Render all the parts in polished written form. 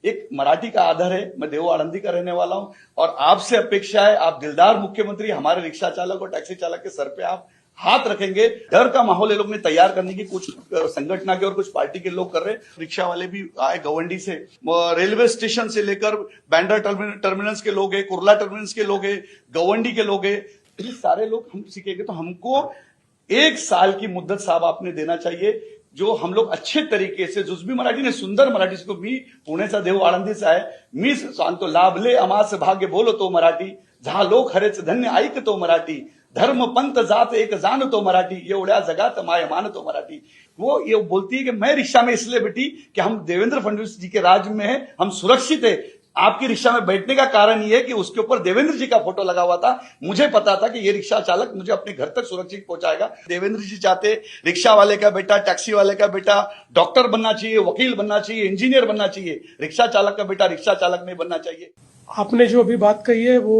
एक मराठी का आधार है। मैं देव आनंदी का रहने वाला हूं और आपसे अपेक्षा है, आप दिलदार मुख्यमंत्री, हमारे रिक्शा चालक और टैक्सी चालक के सर पे आप हाथ रखेंगे। डर का माहौल ये लोग ने तैयार करने की कुछ संगठन के और कुछ पार्टी के लोग कर रहे हैं। रिक्शा वाले भी आए गवंडी से, रेलवे स्टेशन से लेकर बैंड्रा टर्मिनल्स के लोग हैं, कुर्ला टर्मिनल्स के लोग हैं, गवंडी के लोग हैं, ये सारे लोग हम सीखेंगे। तो हमको 1 साल की मुद्दत साहब आपने देना चाहिए, जो हम लोग अच्छे तरीके से, जुजबी मराठीने सुंदर मराठी को, मी पुण्याचा देव आळंदीचा आहे, मी सांगतो लाभले अमास भाग्य बोलतो मराठी, जहा लोक खरेच धन्य ऐकतो मराठी, धर्म पंथ जात एक जानतो मराठी, एवढ्या जगात माय मानतो मराठी। वो ये बोलती है कि मैं रिक्शा में इसलिए बैठी कि हम देवेंद्र फडणवीस जी के राज में है, हम सुरक्षित है। आपकी रिक्शा में बैठने का कारण ये है कि उसके ऊपर देवेंद्र जी का फोटो लगा हुआ था। मुझे पता था कि ये रिक्शा चालक मुझे अपने घर तक सुरक्षित पहुंचाएगा। देवेंद्र जी चाहते रिक्शा वाले का बेटा, टैक्सी वाले का बेटा डॉक्टर बनना चाहिए, वकील बनना चाहिए, इंजीनियर बनना चाहिए। रिक्शा चालक का बेटा रिक्शा चालक नहीं बनना चाहिए। आपने जो अभी बात कही है वो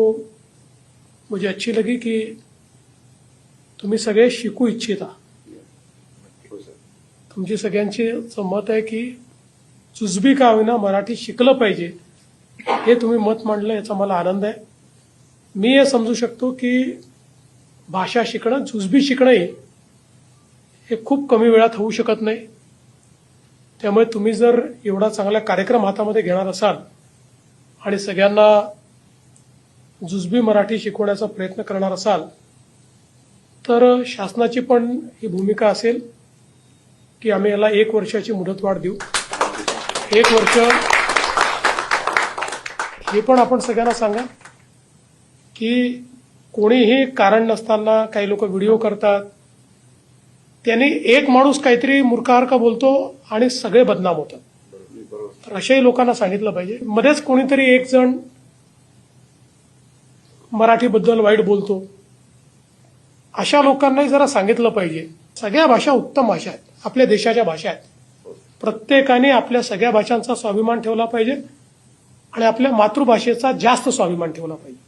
मुझे अच्छी लगी कि तुम्ही सगळे शिकू इच्छिता। तुमची सगळ्यांची मत आहे की जुजबी का होईना मराठी शिकलं पाहिजे, हे तुम्ही मत मांडलं, याचा मला आनंद आहे। मी हे समजू शकतो की भाषा शिकणं, जुजबी शिकणं हे खूप कमी वेळात होऊ शकत नाही। त्यामुळे तुम्ही जर एवढा चांगला कार्यक्रम हातामध्ये घेणार असाल आणि सगळ्यांना जुजबी मराठी शिकवण्याचा प्रयत्न करणार असाल तर शासनाची पण ही भूमिका असेल की आम्ही याला 1 वर्षाची मुदतवाढ देऊ। 1 वर्ष हे पण आपण सगळ्यांना सांगा की कोणीही कारण नसताना काही लोक व्हिडिओ करतात, त्यांनी एक माणूस काहीतरी मूर्खासारखा बोलतो आणि सगळे बदनाम होतात। तर अशाही लोकांना सांगितलं पाहिजे। मध्येच कोणीतरी एक जण मराठीबद्दल वाईट बोलतो, अशा लोकांनाही जरा सांगितलं पाहिजे। सगळ्या भाषा उत्तम भाषा आहेत, आपल्या देशाच्या भाषा आहेत। प्रत्येकाने आपल्या सगळ्या भाषांचा स्वाभिमान ठेवला पाहिजे आणि आपल्या मातृभाषेचा जास्त स्वाभिमान ठेवला पाहिजे।